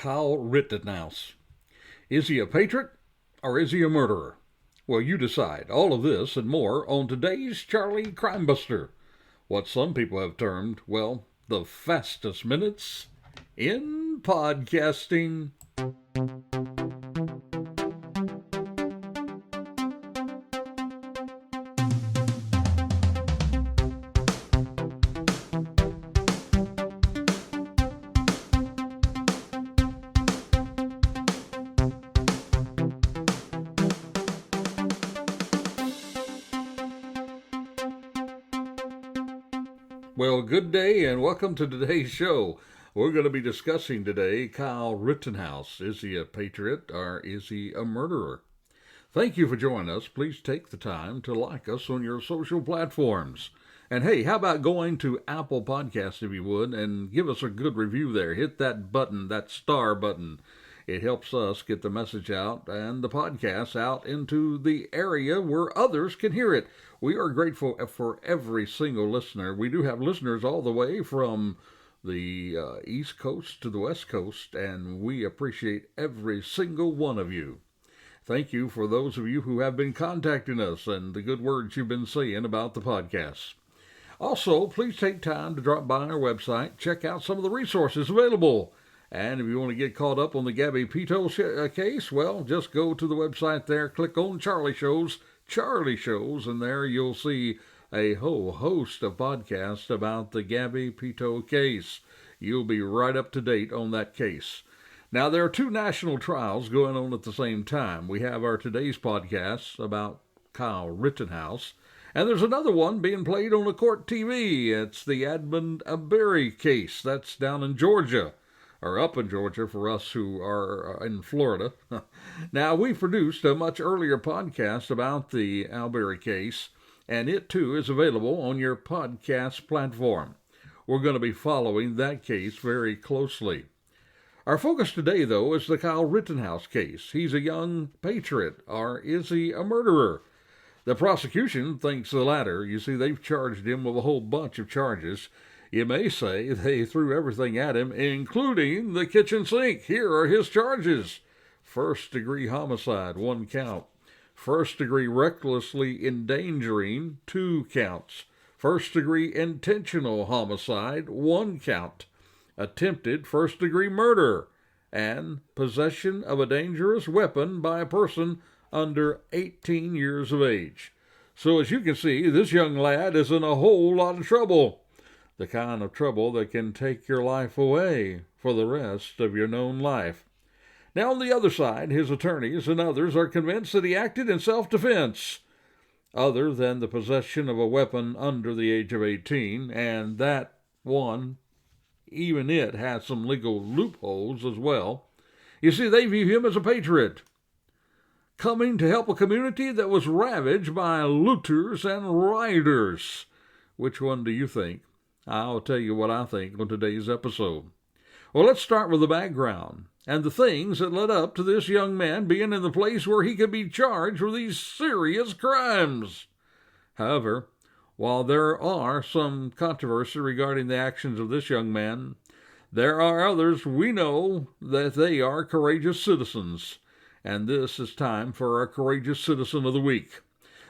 Kyle Rittenhouse. Is he a patriot or is he a murderer? Well, you decide. All of this and more on today's Charlie Crimebuster. What some people have termed, well, the fastest minutes in podcasting. Well, good day and welcome to today's show. We're going to be discussing today Kyle Rittenhouse. Is he a patriot or is he a murderer? Thank you for joining us. Please take the time to like us on your social platforms. And hey, how about going to Apple Podcasts if you would and give us a good review there. Hit that button, that star button. It helps us get the message out and the podcast out into the area where others can hear it. We are grateful for every single listener. We do have listeners all the way from the East Coast to the West Coast, and we appreciate every single one of you. Thank you for those of you who have been contacting us and the good words you've been saying about the podcast. Also, please take time to drop by our website, check out some of the resources available. And if you want to get caught up on the Gabby Petito case, well, just go to the website there, click on Charlie Shows, and there you'll see a whole host of podcasts about the Gabby Petito case. You'll be right up to date on that case. Now, there are two national trials going on at the same time. We have our today's podcast about Kyle Rittenhouse, and there's another one being played on the court TV. It's the Edmund Arbery case. That's down in Georgia. Or up in Georgia for us who are in Florida. Now, we produced a much earlier podcast about the Arbery case, and it too is available on your podcast platform. We're going to be following that case very closely. Our focus today, though, is the Kyle Rittenhouse case. He's a young patriot, or is he a murderer? The prosecution thinks the latter. You see, they've charged him with a whole bunch of charges. You may say they threw everything at him, including the kitchen sink. Here are his charges. First-degree homicide, 1 count. First-degree recklessly endangering, 2 counts. First-degree intentional homicide, 1 count. Attempted first-degree murder, and possession of a dangerous weapon by a person under 18 years of age. So as you can see, this young lad is in a whole lot of trouble. The kind of trouble that can take your life away for the rest of your known life. Now, on the other side, his attorneys and others are convinced that he acted in self-defense, other than the possession of a weapon under the age of 18, and that one, even it, has some legal loopholes as well. You see, they view him as a patriot, coming to help a community that was ravaged by looters and rioters. Which one do you think? I'll tell you what I think on today's episode. Well, let's start with the background and the things that led up to this young man being in the place where he could be charged with these serious crimes. However, while there are some controversy regarding the actions of this young man, there are others we know that they are courageous citizens. And this is time for our Courageous Citizen of the Week.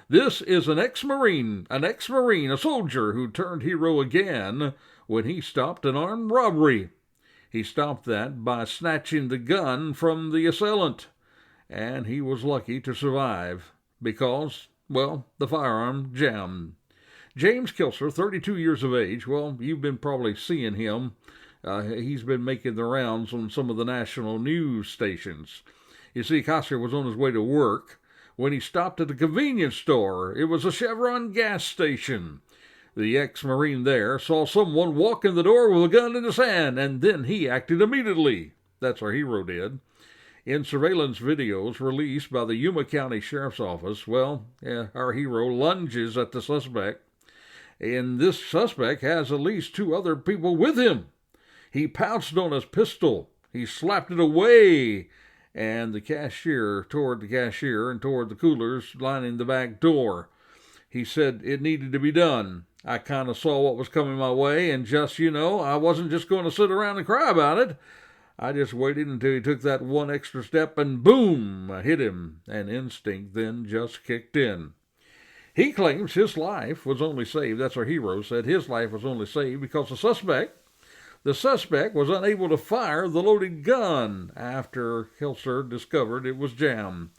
This is an ex-Marine, a soldier who turned hero again when he stopped an armed robbery. He stopped that by snatching the gun from the assailant, and he was lucky to survive because, well, the firearm jammed. James Kilser, 32 years of age, well, you've been probably seeing him. He's been making the rounds on some of the national news stations. You see, Kilser was on his way to work when he stopped at a convenience store. It was a Chevron gas station. The ex-Marine there saw someone walk in the door with a gun in his hand, and then he acted immediately. That's our hero did. In surveillance videos released by the Yuma County Sheriff's Office, well, our hero lunges at the suspect, and this suspect has at least 2 other people with him. He pounced on his pistol. He slapped it away, and toward the coolers lining the back door. He said it needed to be done. I kind of saw what was coming my way, and I wasn't just going to sit around and cry about it. I just waited until he took that one extra step and boom, I hit him, and instinct then just kicked in. He claims his life was only saved, that's our hero said, his life was only saved because the suspect was unable to fire the loaded gun after Kelser discovered it was jammed.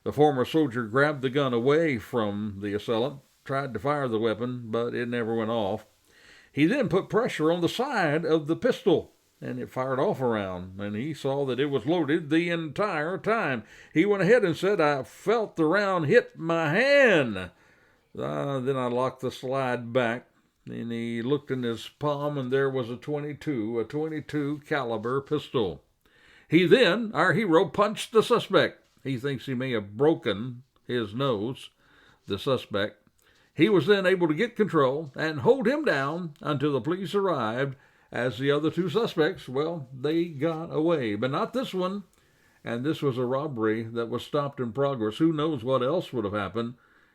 The former soldier grabbed the gun away from the assailant, tried to fire the weapon, but it never went off. He then put pressure on the side of the pistol, and it fired off a round, and he saw that it was loaded the entire time. He went ahead and said, "I felt the round hit my hand." Then I locked the slide back, and he looked in his palm, and there was a 22 caliber pistol. He then, our hero, punched the suspect. He thinks he may have broken his nose, the suspect. He was then able to get control and hold him down until the police arrived, as the other two suspects, well, they got away. But not this one, and this was a robbery that was stopped in progress. Who knows what else would have happened?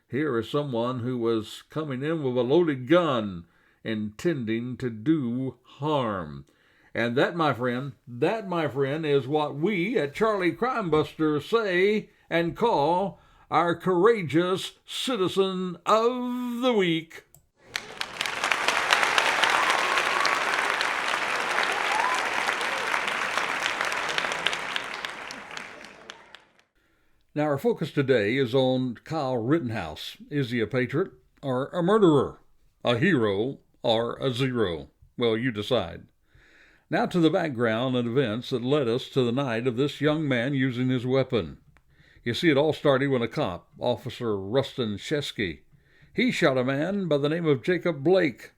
Here is someone who was coming in with a loaded gun, intending to do harm. And that, my friend, is what we at Charlie Crime Buster say and call our courageous citizen of the week. Now, our focus today is on Kyle Rittenhouse. Is he a patriot or a murderer? A hero or a zero? Well, you decide. Now to the background and events that led us to the night of this young man using his weapon. You see, it all started when a cop, Officer Rustin Shesky, he shot a man by the name of Jacob Blake.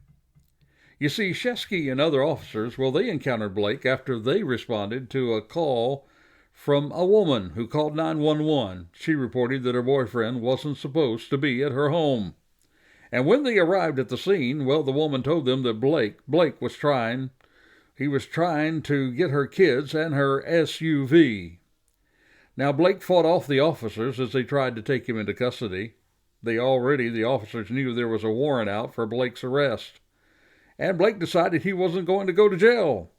You see, Shesky and other officers, well, they encountered Blake after they responded to a call from a woman who called 911. She reported that her boyfriend wasn't supposed to be at her home. And when they arrived at the scene, well, the woman told them that Blake was trying to get her kids and her SUV. Now, Blake fought off the officers as they tried to take him into custody. The officers knew there was a warrant out for Blake's arrest. And Blake decided he wasn't going to go to jail.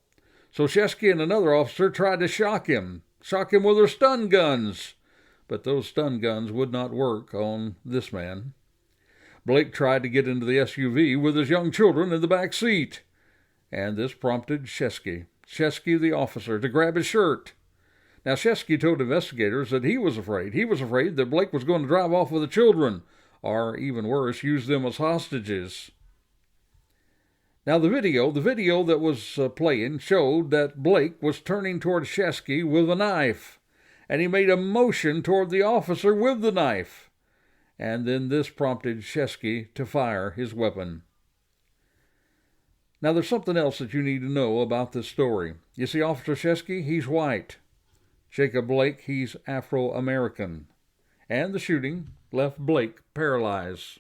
So Shesky and another officer tried to shock him with their stun guns. But those stun guns would not work on this man. Blake tried to get into the SUV with his young children in the back seat. And this prompted Shesky the officer, to grab his shirt. Now, Shesky told investigators that he was afraid. He was afraid that Blake was going to drive off with the children, or even worse, use them as hostages. Now, the video that was playing showed that Blake was turning toward Shesky with a knife, and he made a motion toward the officer with the knife. And then this prompted Shesky to fire his weapon. Now, there's something else that you need to know about this story. You see, Officer Shesky, he's white. Jacob Blake, he's Afro-American. And the shooting left Blake paralyzed.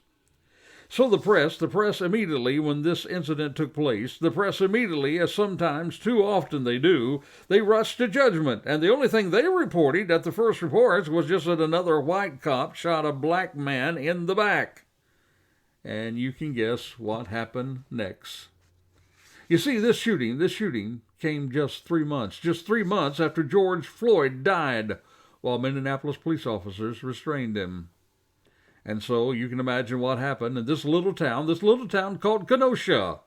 So the press immediately, when this incident took place, as sometimes too often they do, they rushed to judgment. And the only thing they reported at the first reports was just that another white cop shot a black man in the back. And you can guess what happened next. You see, this shooting came just 3 months after George Floyd died, while Minneapolis police officers restrained him. And so you can imagine what happened in this little town called Kenosha.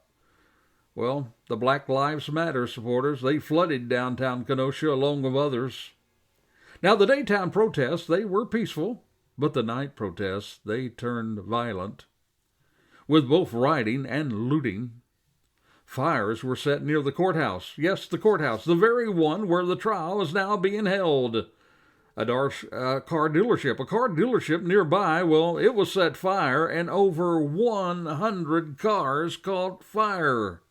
Well, the Black Lives Matter supporters, they flooded downtown Kenosha along with others. Now, the daytime protests, they were peaceful, but the night protests, they turned violent, with both rioting and looting. Fires were set near the courthouse. Yes, the courthouse, the very one where the trial is now being held. A car dealership nearby, well, it was set fire, and over 100 cars caught fire.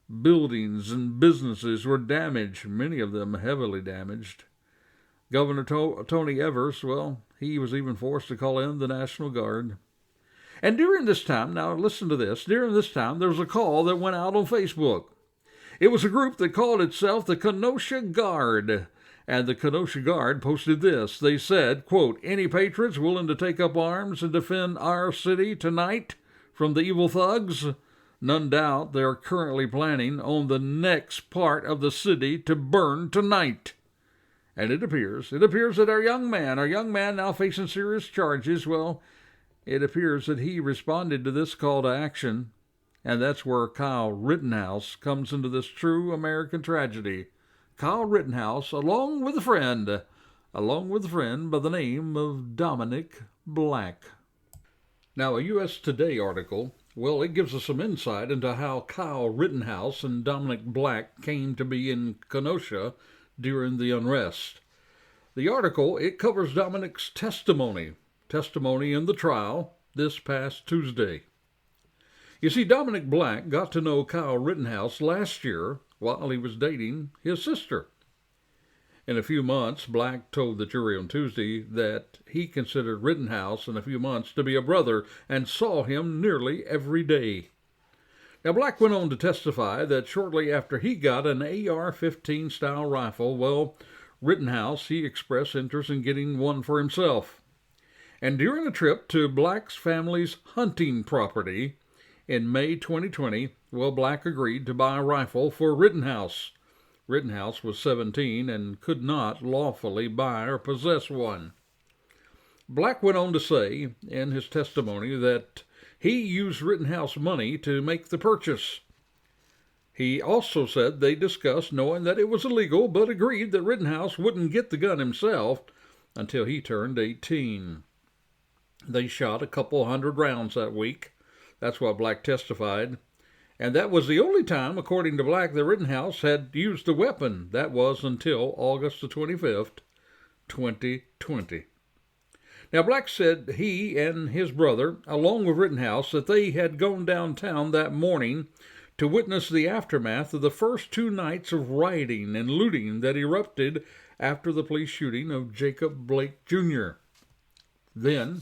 Buildings and businesses were damaged, many of them heavily damaged. Governor Tony Evers, well, he was even forced to call in the National Guard. And during this time, now listen to this, there was a call that went out on Facebook. It was a group that called itself the Kenosha Guard. And the Kenosha Guard posted this. They said, quote, "Any patriots willing to take up arms and defend our city tonight from the evil thugs? None doubt they are currently planning on the next part of the city to burn tonight. And it appears that our young man now facing serious charges, well, it appears that he responded to this call to action, and that's where Kyle Rittenhouse comes into this true American tragedy. Kyle Rittenhouse, along with a friend by the name of Dominic Black. Now, a U.S. Today article, well, it gives us some insight into how Kyle Rittenhouse and Dominic Black came to be in Kenosha during the unrest. The article, it covers Dominic's testimony in the trial this past Tuesday. You see, Dominic Black got to know Kyle Rittenhouse last year while he was dating his sister. In a few months, Black told the jury on Tuesday that he considered Rittenhouse in a few months to be a brother and saw him nearly every day. Now, Black went on to testify that shortly after he got an AR-15 style rifle, well, Rittenhouse, he expressed interest in getting one for himself. And during a trip to Black's family's hunting property in May 2020, well, Black agreed to buy a rifle for Rittenhouse. Rittenhouse was 17 and could not lawfully buy or possess one. Black went on to say in his testimony that he used Rittenhouse money to make the purchase. He also said they discussed knowing that it was illegal, but agreed that Rittenhouse wouldn't get the gun himself until he turned 18. They shot a couple hundred rounds that week. That's what Black testified. And that was the only time, according to Black, that Rittenhouse had used the weapon. That was until August the 25th, 2020. Now, Black said he and his brother, along with Rittenhouse, that they had gone downtown that morning to witness the aftermath of the first 2 nights of rioting and looting that erupted after the police shooting of Jacob Blake Jr. Then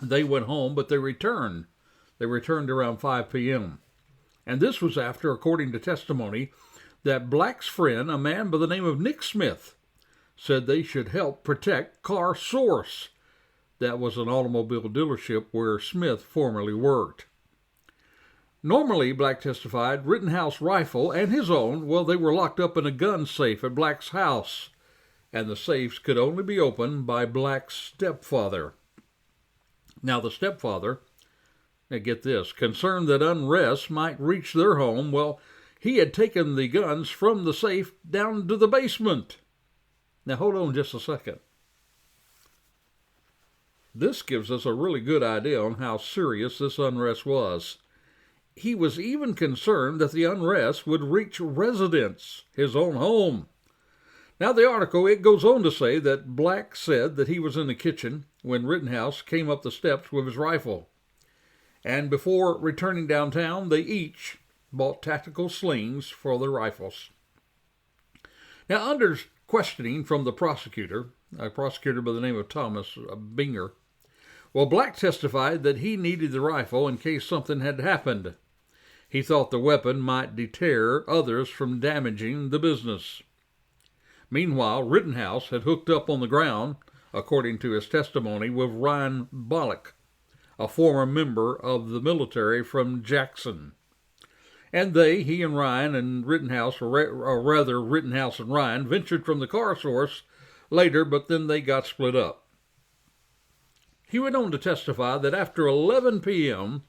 they went home, but they returned. They returned around 5 p.m. And this was after, according to testimony, that Black's friend, a man by the name of Nick Smith, said they should help protect Car Source. That was an automobile dealership where Smith formerly worked. Normally, Black testified, Rittenhouse rifle and his own, well, they were locked up in a gun safe at Black's house, and the safes could only be opened by Black's stepfather. Now, the stepfather, now get this, concerned that unrest might reach their home, well, he had taken the guns from the safe down to the basement. Now, hold on just a second. This gives us a really good idea on how serious this unrest was. He was even concerned that the unrest would reach residents, his own home. Now, the article, it goes on to say that Black said that he was in the kitchen when Rittenhouse came up the steps with his rifle. And before returning downtown, they each bought tactical slings for their rifles. Now, under questioning from the prosecutor, a prosecutor by the name of Thomas Binger, well, Black testified that he needed the rifle in case something had happened. He thought the weapon might deter others from damaging the business. Meanwhile, Rittenhouse had hooked up on the ground, according to his testimony, with Ryan Bollock, a former member of the military from Jackson. And he and Ryan and Rittenhouse, or rather Rittenhouse and Ryan, ventured from the Car Source later, but then they got split up. He went on to testify that after 11 p.m.,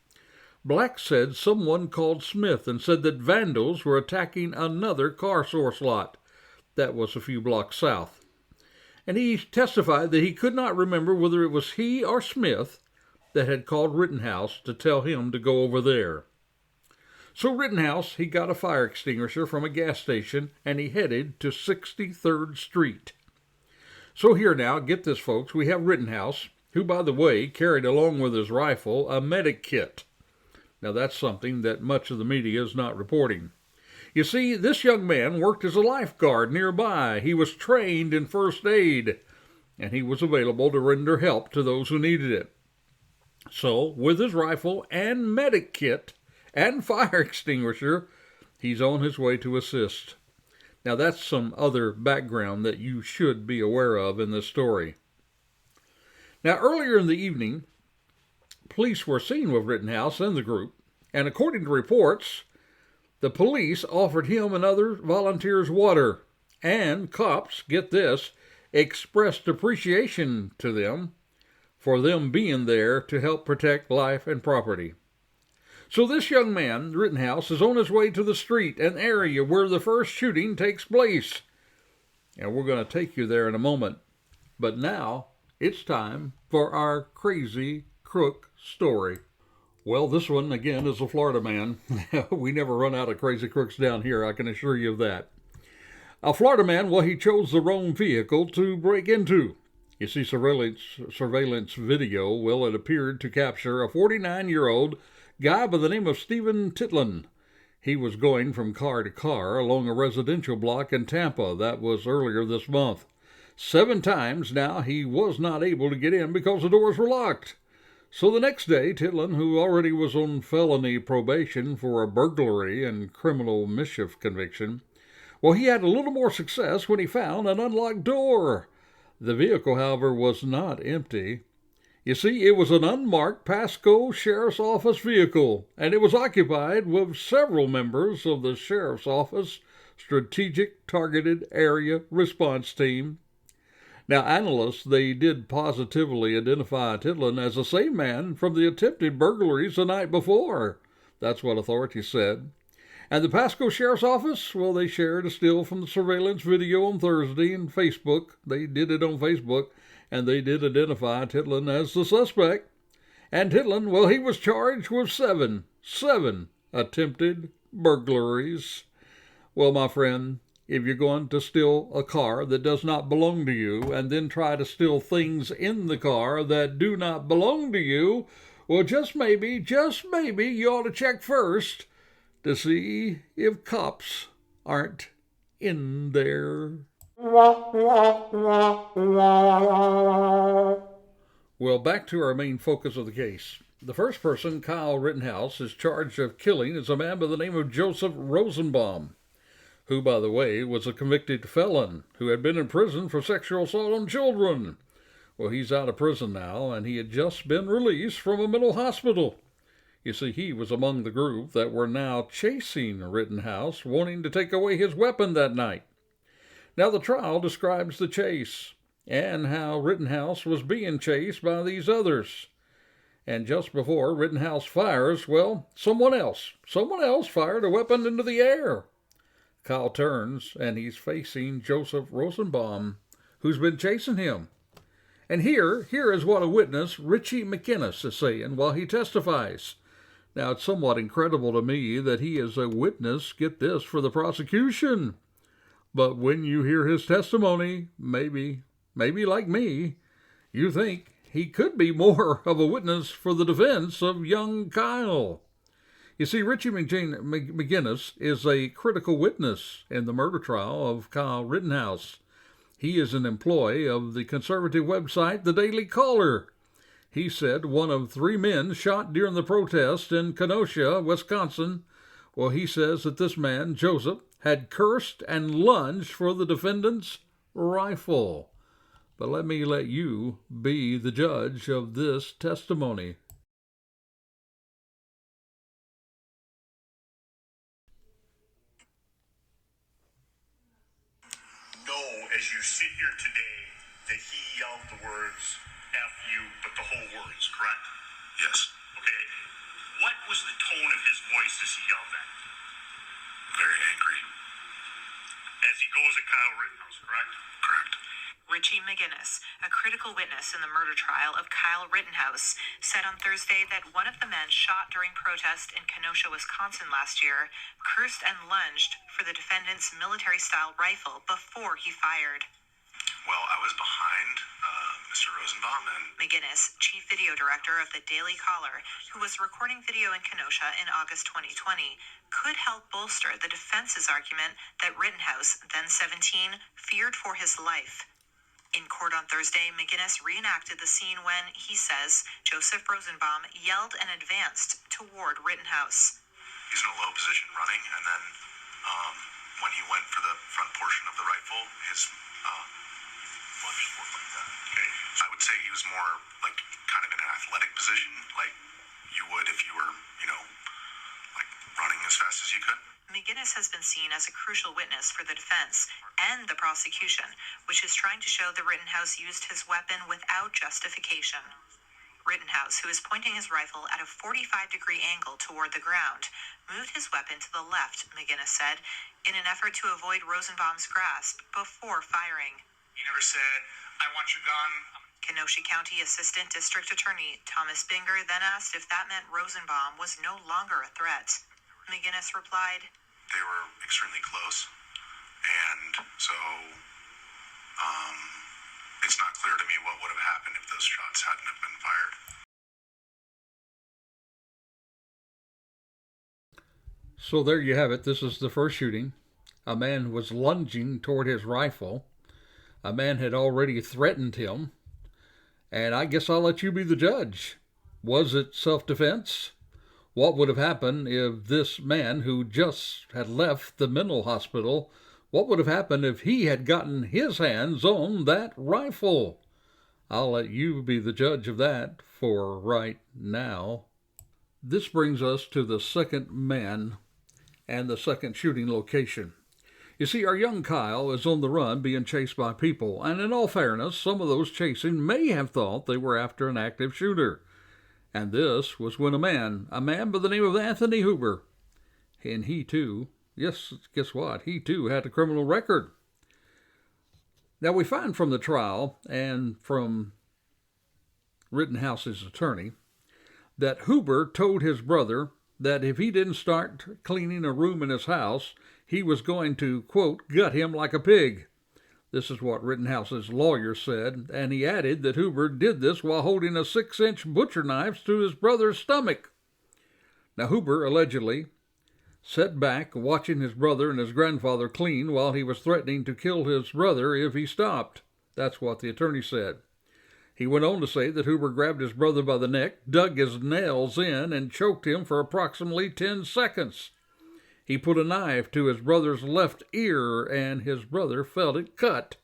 Black said someone called Smith and said that vandals were attacking another Car Source lot that was a few blocks south. And he testified that he could not remember whether it was he or Smith that had called Rittenhouse to tell him to go over there. So Rittenhouse, he got a fire extinguisher from a gas station and he headed to 63rd Street. So here now, get this folks, we have Rittenhouse, who by the way carried along with his rifle a medic kit. Now that's something that much of the media is not reporting. You see, this young man worked as a lifeguard nearby. He was trained in first aid, and he was available to render help to those who needed it. So, with his rifle and medic kit and fire extinguisher, he's on his way to assist. Now, that's some other background that you should be aware of in this story. Now, earlier in the evening, police were seen with Rittenhouse and the group, And according to reports, the police offered him and other volunteers water. And cops, get this, expressed appreciation to them for them being there to help protect life and property. So this young man, Rittenhouse, is on his way to the street, an area where the first shooting takes place. And we're going to take you there in a moment. But now, it's time for our crazy crook story. Well, this one, again, is a Florida man. We never run out of crazy crooks down here, I can assure you of that. A Florida man, well, he chose the wrong vehicle to break into. You see, surveillance video, well, it appeared to capture a 49-year-old guy by the name of Stephen Titlin. He was going from car to car along a residential block in Tampa. That was earlier this month. 7 times now he was not able to get in because the doors were locked. So the next day, Titlin, who already was on felony probation for a burglary and criminal mischief conviction, well, he had a little more success when he found an unlocked door. The vehicle, however, was not empty. You see, it was an unmarked Pasco Sheriff's Office vehicle, and it was occupied with several members of the Sheriff's Office Strategic Targeted Area Response Team. Now, analysts, they did positively identify Titlin as the same man from the attempted burglaries the night before. That's what authorities said. And the Pasco Sheriff's Office, well, they shared a still from the surveillance video on Thursday and Facebook. They did it on Facebook, and they did identify Titlin as the suspect. And Titlin, well, he was charged with seven attempted burglaries. Well, my friend, if you're going to steal a car that does not belong to you and then try to steal things in the car that do not belong to you, well, just maybe you ought to check first to see if cops aren't in there. Well, back to our main focus of the case. The first person, Kyle Rittenhouse, is charged of killing is a man by the name of Joseph Rosenbaum, who, by the way, was a convicted felon who had been in prison for sexual assault on children. Well, he's out of prison now, and he had just been released from a mental hospital. You see, he was among the group that were now chasing Rittenhouse, wanting to take away his weapon that night. Now, the trial describes the chase and how Rittenhouse was being chased by these others. And just before Rittenhouse fires, well, someone else fired a weapon into the air. Kyle turns, and he's facing Joseph Rosenbaum, who's been chasing him. And here is what a witness, Richie McInnes, is saying while he testifies. Now, it's somewhat incredible to me that he is a witness, get this, for the prosecution. But when you hear his testimony, maybe like me, you think he could be more of a witness for the defense of young Kyle. You see, Richie McInnes is a critical witness in the murder trial of Kyle Rittenhouse. He is an employee of the conservative website The Daily Caller. He said one of 3 men shot during the protest in Kenosha, Wisconsin. Well, he says that this man, Joseph, had cursed and lunged for the defendant's rifle. But let you be the judge of this testimony. As you sit here today, that he yelled the words, F you, but the whole words, correct? Yes. Okay. What was the tone of his voice as he yelled that? Very angry. As he goes at Kyle Rittenhouse, correct? Correct. Richie McInnes, a critical witness in the murder trial of Kyle Rittenhouse, said on Thursday that one of the men shot during protest in Kenosha, Wisconsin last year, cursed and lunged for the defendant's military-style rifle before he fired. Well, I was behind Mr. Rosenbaum and... McInnes, chief video director of the Daily Caller, who was recording video in Kenosha in August 2020, could help bolster the defense's argument that Rittenhouse, then 17, feared for his life. In court on Thursday, McInnes reenacted the scene when, he says, Joseph Rosenbaum yelled and advanced toward Rittenhouse. He's in a low position running, and then when he went for the front portion of the rifle, his lunged forward like that. Okay. I would say he was more like kind of in an athletic position, like you would if you were, as fast as you could. McGinnis has been seen as a crucial witness for the defense and the prosecution, which is trying to show that Rittenhouse used his weapon without justification. Rittenhouse, who is pointing his rifle at a 45-degree angle toward the ground, moved his weapon to the left, McGinnis said, in an effort to avoid Rosenbaum's grasp before firing. You never said, "I want your gun." Kenosha County Assistant District Attorney Thomas Binger then asked if that meant Rosenbaum was no longer a threat. McGinnis replied, They were extremely close, and so it's not clear to me what would have happened if those shots hadn't have been fired. So there you have it. This is the first shooting. A man was lunging toward his rifle. A man had already threatened him. And I guess I'll let you be the judge. Was it self-defense? What would have happened if this man who just had left the mental hospital, what would have happened if he had gotten his hands on that rifle? I'll let you be the judge of that for right now. This brings us to the second man and the second shooting location. You see, our young Kyle is on the run being chased by people, and in all fairness, some of those chasing may have thought they were after an active shooter. And this was when a man by the name of Anthony Huber, and he too, yes, guess what? He too had a criminal record. Now we find from the trial and from Rittenhouse's attorney that Huber told his brother that if he didn't start cleaning a room in his house, he was going to, quote, gut him like a pig. This is what Rittenhouse's lawyer said, and he added that Huber did this while holding a 6-inch butcher knife to his brother's stomach. Now, Huber allegedly sat back watching his brother and his grandfather clean while he was threatening to kill his brother if he stopped. That's what the attorney said. He went on to say that Huber grabbed his brother by the neck, dug his nails in, and choked him for approximately 10 seconds. He put a knife to his brother's left ear, and his brother felt it cut.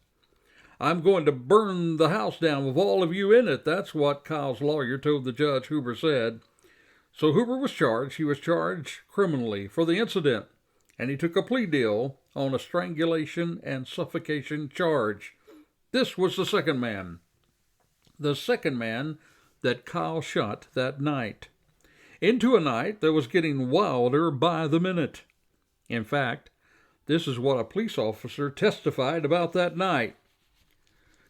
"I'm going to burn the house down with all of you in it." That's what Kyle's lawyer told the judge, Huber said. So Huber was charged. He was charged criminally for the incident, and he took a plea deal on a strangulation and suffocation charge. This was the second man. The second man that Kyle shot that night. Into a night that was getting wilder by the minute. In fact, this is what a police officer testified about that night.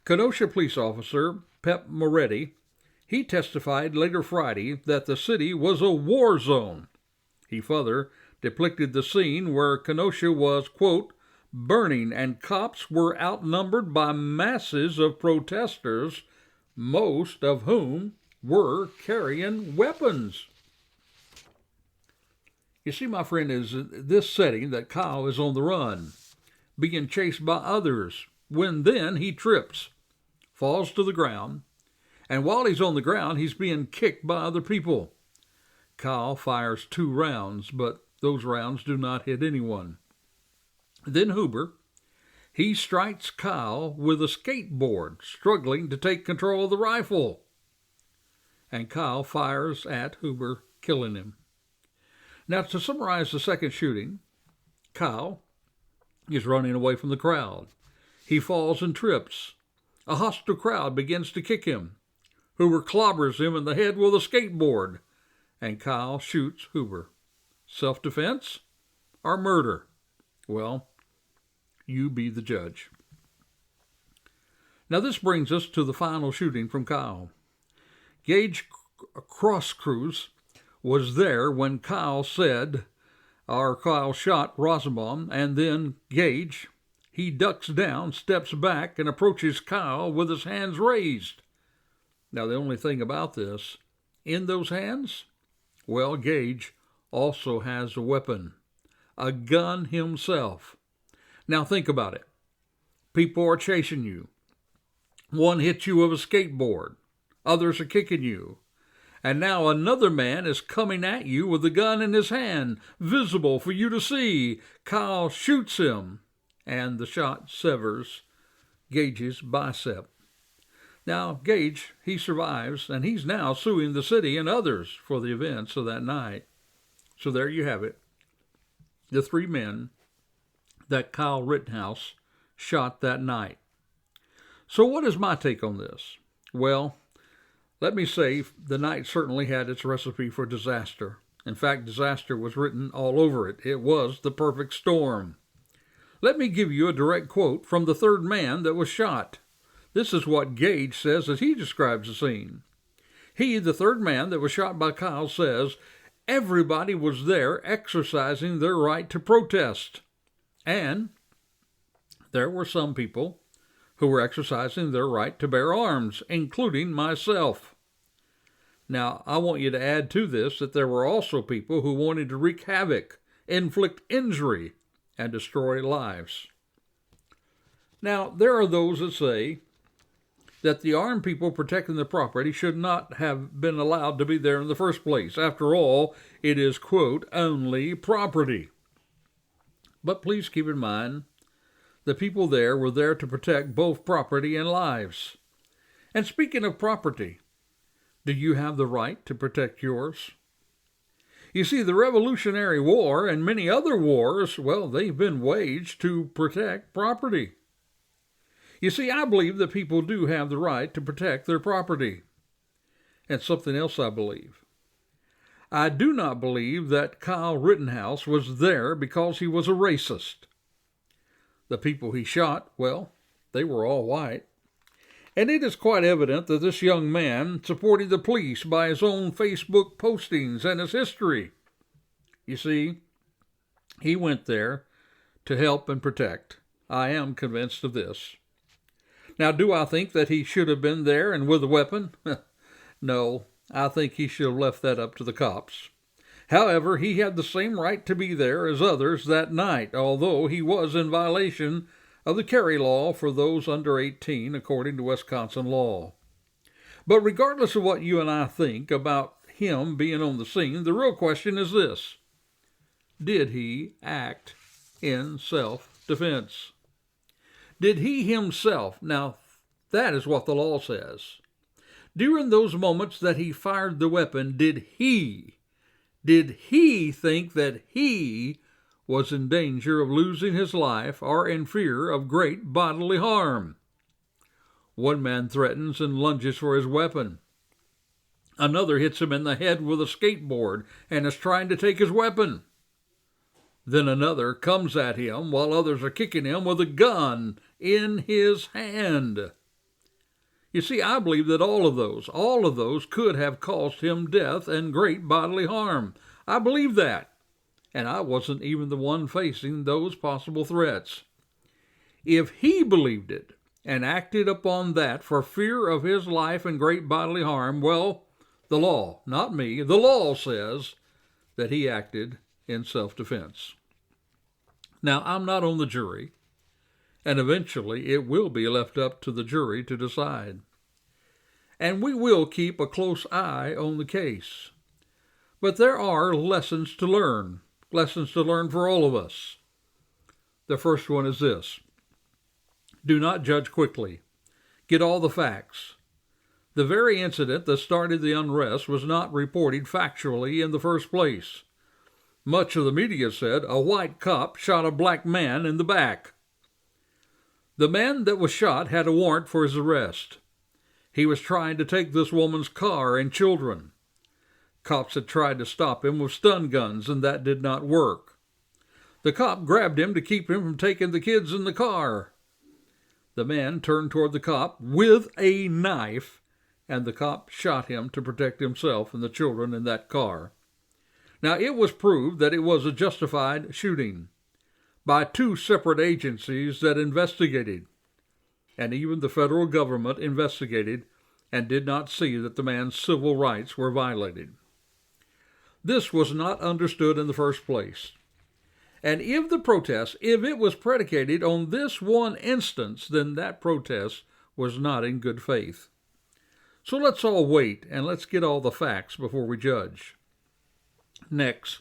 Kenosha police officer Pep Moretti, he testified later Friday that the city was a war zone. He further depicted the scene where Kenosha was, quote, burning and cops were outnumbered by masses of protesters, most of whom were carrying weapons. You see, my friend, is this setting that Kyle is on the run, being chased by others, when then he trips, falls to the ground, and while he's on the ground, he's being kicked by other people. Kyle fires 2 rounds, but those rounds do not hit anyone. Then Huber, he strikes Kyle with a skateboard, struggling to take control of the rifle. And Kyle fires at Huber, killing him. Now, to summarize the second shooting, Kyle is running away from the crowd. He falls and trips. A hostile crowd begins to kick him. Huber clobbers him in the head with a skateboard, and Kyle shoots Huber. Self-defense or murder? Well, you be the judge. Now this brings us to the final shooting from Kyle. Gage Crosscrews was there when Kyle shot Rosenbaum, and then Gage, he ducks down, steps back, and approaches Kyle with his hands raised. Now the only thing about this, in those hands, well, Gage also has a weapon, a gun himself. Now think about it. People are chasing you. One hits you with a skateboard. Others are kicking you. And now another man is coming at you with a gun in his hand, visible for you to see. Kyle shoots him, and the shot severs Gage's bicep. Now, Gage, he survives, and he's now suing the city and others for the events of that night. So there you have it. the three men that Kyle Rittenhouse shot that night. So what is my take on this? Well, let me say the night certainly had its recipe for disaster. In fact, disaster was written all over it. It was the perfect storm. Let me give you a direct quote from the third man that was shot. This is what Gage says as he describes the scene. He, the third man that was shot by Kyle, says, "Everybody was there exercising their right to protest. And there were some people who were exercising their right to bear arms, including myself." Now, I want you to add to this that there were also people who wanted to wreak havoc, inflict injury, and destroy lives. Now, there are those that say that the armed people protecting the property should not have been allowed to be there in the first place. After all, it is, quote, only property. But please keep in mind, the people there were there to protect both property and lives. And speaking of property, do you have the right to protect yours? You see, the Revolutionary War and many other wars, well, they've been waged to protect property. You see, I believe that people do have the right to protect their property. And something else I believe. I do not believe that Kyle Rittenhouse was there because he was a racist. The people he shot, well, they were all white. And it is quite evident that this young man supported the police by his own Facebook postings and his history. You see, he went there to help and protect. I am convinced of this. Now, do I think that he should have been there and with a weapon? No, I think he should have left that up to the cops. However, he had the same right to be there as others that night, although he was in violation of the carry law for those under 18, according to Wisconsin law. But regardless of what you and I think about him being on the scene, the real question is this: did he act in self-defense? Did he himself, now that is what the law says, during those moments that he fired the weapon, did he think that he was in danger of losing his life or in fear of great bodily harm? One man threatens and lunges for his weapon. Another hits him in the head with a skateboard and is trying to take his weapon. Then another comes at him while others are kicking him with a gun in his hand. You see, I believe that all of those could have caused him death and great bodily harm. I believe that. And I wasn't even the one facing those possible threats. If he believed it and acted upon that for fear of his life and great bodily harm, well, the law, not me, the law says that he acted in self-defense. Now, I'm not on the jury, and eventually it will be left up to the jury to decide. And we will keep a close eye on the case. But there are lessons to learn for all of us. The first one is this: do not judge quickly. Get all the facts. The very incident that started the unrest was not reported factually in the first place. Much of the media said a white cop shot a black man in the back. The man that was shot had a warrant for his arrest. He was trying to take this woman's car and children. Cops had tried to stop him with stun guns, and that did not work. The cop grabbed him to keep him from taking the kids in the car. The man turned toward the cop with a knife, and the cop shot him to protect himself and the children in that car. Now, it was proved that it was a justified shooting by two separate agencies that investigated, and even the federal government investigated and did not see that the man's civil rights were violated. This was not understood in the first place. And if the protest, if it was predicated on this one instance, then that protest was not in good faith. So let's all wait and let's get all the facts before we judge. Next,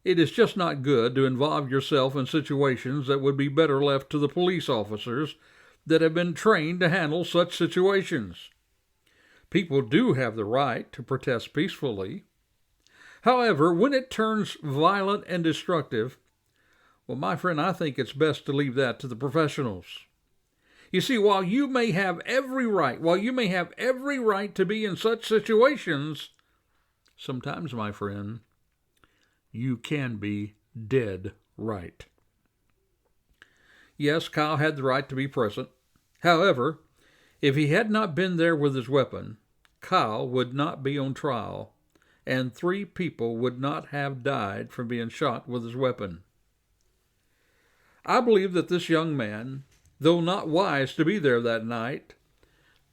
it is just not good to involve yourself in situations that would be better left to the police officers that have been trained to handle such situations. People do have the right to protest peacefully. However, when it turns violent and destructive, Well, my friend, I think it's best to leave that to the professionals. You see, while you may have every right to be in such situations, sometimes, my friend, you can be dead right. Yes, Kyle had the right to be present. However, if he had not been there with his weapon, Kyle would not be on trial, and 3 people would not have died from being shot with his weapon. I believe that this young man, though not wise to be there that night,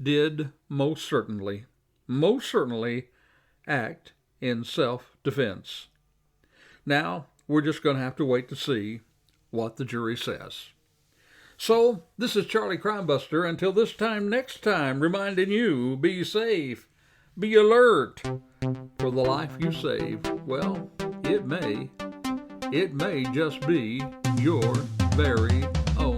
did most certainly act in self-defense. Now, we're just going to have to wait to see what the jury says. So, this is Charlie Crimebuster. Until this time next time, reminding you, be safe, be alert, for the life you save, well, it may just be your very own.